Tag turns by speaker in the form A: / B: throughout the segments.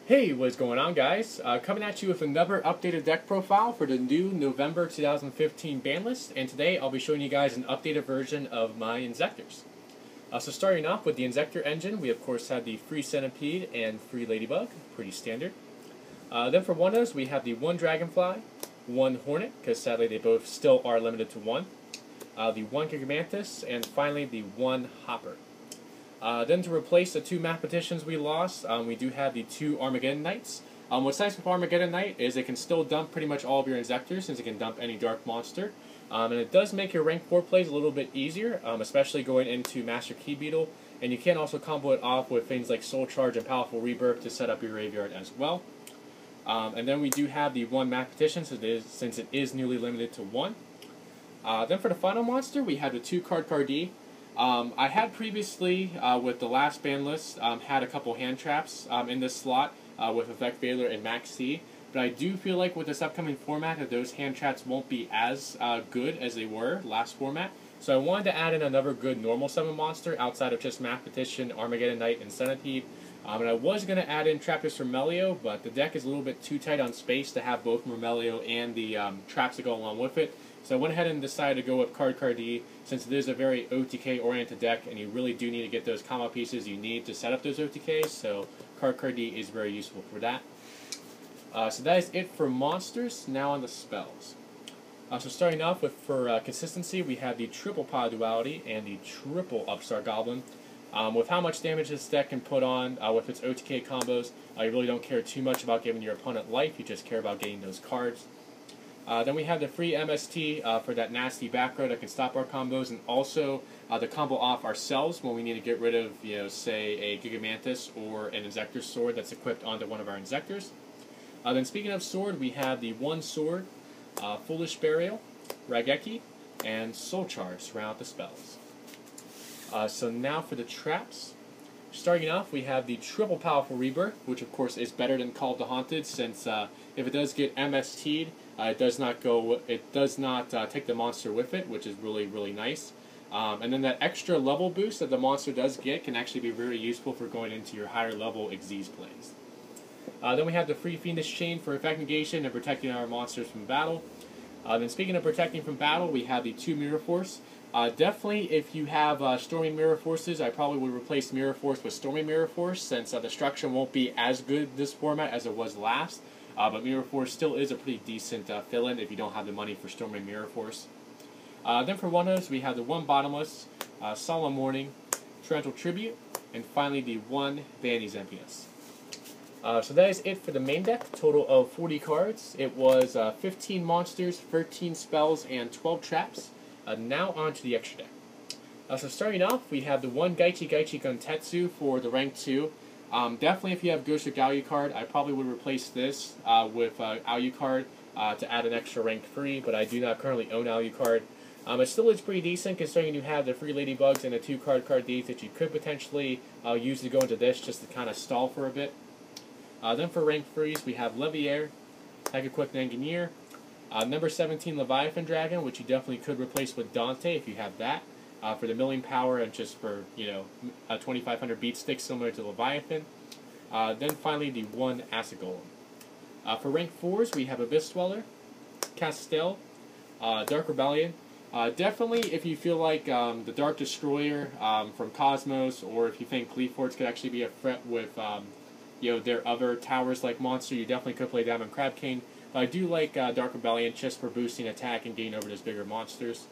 A: Hey, what's going on, guys? Coming at you with another updated deck profile for the new November 2015 ban list, and today I'll be showing you guys an updated version of my Inzektors. So starting off with the Inzektor engine, we of course have the free Centipede and free Ladybug, pretty standard. Then for one-os, we have the one Dragonfly, one Hornet, because sadly they both still are limited to one, the one Gigamantis, and finally the one Hopper. Then to replace the two mathematicians we lost, we do have the two Armageddon Knights. What's nice with Armageddon Knight is it can still dump pretty much all of your Inzektors, since it can dump any dark monster. And it does make your rank 4 plays a little bit easier, especially going into Master Key Beetle. And you can also combo it off with things like Soul Charge and Powerful Rebirth to set up your graveyard as well. And then we do have the one mathematician, since it is newly limited to one. Then for the final monster, we have the two Card-Cardee. I had previously, with the last ban list, had a couple hand traps in this slot with Effect Veiler and Max C, but I do feel like with this upcoming format that those hand traps won't be as good as they were last format. So I wanted to add in another good normal summon monster outside of just Mathematician, Armageddon Knight, and Centipede. And I was going to add in Trappist Mermelio, but the deck is a little bit too tight on space to have both Mermelio and the traps that go along with it. So I went ahead and decided to go with Card-Cardee, since it is a very OTK-oriented deck, and you really do need to get those combo pieces you need to set up those OTKs, so Card-Cardee is very useful for that. So that is it for monsters. Now on the spells. So starting off with, for consistency, we have the triple Pod Duality and the triple Upstart Goblin. With how much damage this deck can put on with its OTK combos, you really don't care too much about giving your opponent life, you just care about getting those cards. Then we have the free MST for that nasty back row that can stop our combos, and also the combo off ourselves when we need to get rid of, say, a Gigamantis or an Inzektor sword that's equipped onto one of our Inzektors. Then speaking of sword, we have the one sword, Foolish Burial, Raigeki, and Soul Charge to round out the spells. So now for the traps. Starting off, we have the triple Powerful Rebirth, which of course is better than Call of the Haunted, since if it does get MST'd, it does not take the monster with it, which is really nice. And then that extra level boost that the monster does get can actually be very useful for going into your higher level Xyz plays. Then we have the free Fiendish Chain for effect negation and protecting our monsters from battle. Then speaking of protecting from battle, we have the two Mirror Force. Definitely, if you have Stormy Mirror Forces, I probably would replace Mirror Force with Stormy Mirror Force, since Destruction won't be as good this format as it was last. But Mirror Force still is a pretty decent fill-in if you don't have the money for Stormy Mirror Force. Then for one-os, we have the one Bottomless, Solemn Warning, Torrential Tribute, and finally the one Vandy's Emptiness. So that is it for the main deck, total of 40 cards. It was 15 monsters, 13 spells, and 12 traps. Now on to the extra deck. So starting off, we have the one Gaichi Guntetsu for the rank 2. Definitely if you have Ghost of Alucard, I probably would replace this with Alucard to add an extra rank 3, but I do not currently own Alucard. It still is pretty decent considering you have the free Ladybugs and the two Card-Cardees that you could potentially use to go into this just to kind of stall for a bit. Then for rank 3s, we have Leviair, Heck-equipped Engineer, number 17 Leviathan Dragon, which you definitely could replace with Dante if you have that, for the milling power and just for, a 2500 beat stick similar to Leviathan. Then finally the one Acid Golem. For rank 4s, we have Abyss Dweller, Castel, Dark Rebellion. Definitely if you feel like the Dark Destroyer from Cosmos, or if you think Cleaforts could actually be a threat with their other towers-like monster, you definitely could play Diamond Crab King. But I do like Dark Rebellion just for boosting attack and getting over those bigger monsters.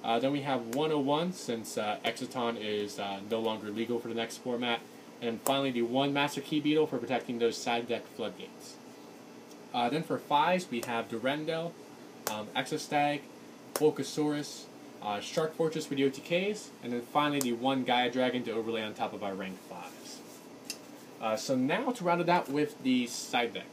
A: Then we have 101, since Exciton is no longer legal for the next format. And finally the one Master Key Beetle for protecting those side deck floodgates. Then for 5s, we have Durendel, Exostag, Volcasaurus, Shark Fortress for the OTKs, and then finally the one Gaia Dragon to overlay on top of our rank 5s. So now to round it out with the side deck.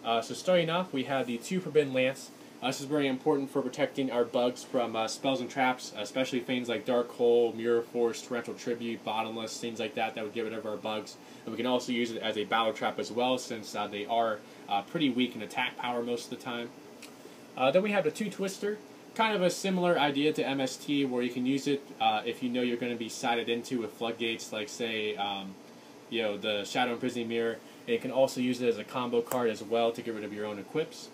A: So starting off, we have the two Forbidden Lance. This is very important for protecting our bugs from spells and traps, especially things like Dark Hole, Mirror Force, Torrential Tribute, Bottomless, things like that would get rid of our bugs. And we can also use it as a battle trap as well, since they are pretty weak in attack power most of the time. Then we have the two Twister. Kind of a similar idea to MST, where you can use it if you know you're going to be sided into with floodgates, like say the Shadow Imprisoning Mirror. and you can also use it as a combo card as well to get rid of your own equips.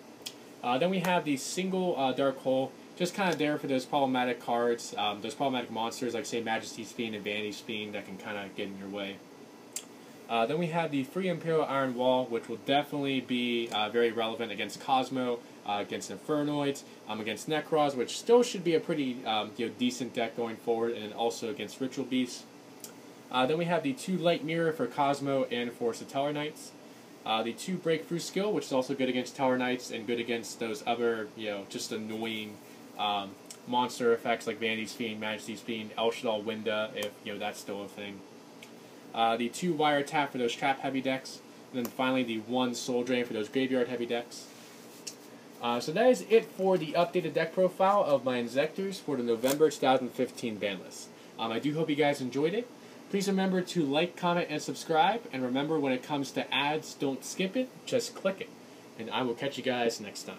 A: Then we have the single Dark Hole, just kind of there for those problematic cards, those problematic monsters like say Majesty's Fiend and Vanity's Fiend that can kind of get in your way. Then we have the free Imperial Iron Wall, which will definitely be very relevant against Cosmo, against Infernoids, against Necros, which still should be a pretty decent deck going forward, and also against Ritual Beasts. Then we have the 2 Light Mirror for Cosmo and for Satellar Knights. The 2 Breakthrough Skill, which is also good against Tower Knights and good against those other, just annoying monster effects like Vanity's Fiend, Majesty's Fiend, El Shaddai Winda, if that's still a thing. The 2 Wire Tap for those trap heavy decks, and then finally the 1 Soul Drain for those graveyard heavy decks. So that is it for the updated deck profile of my Inzektors for the November 2015 ban list. I do hope you guys enjoyed it. Please remember to like, comment, and subscribe, and remember when it comes to ads, don't skip it, just click it. And I will catch you guys next time.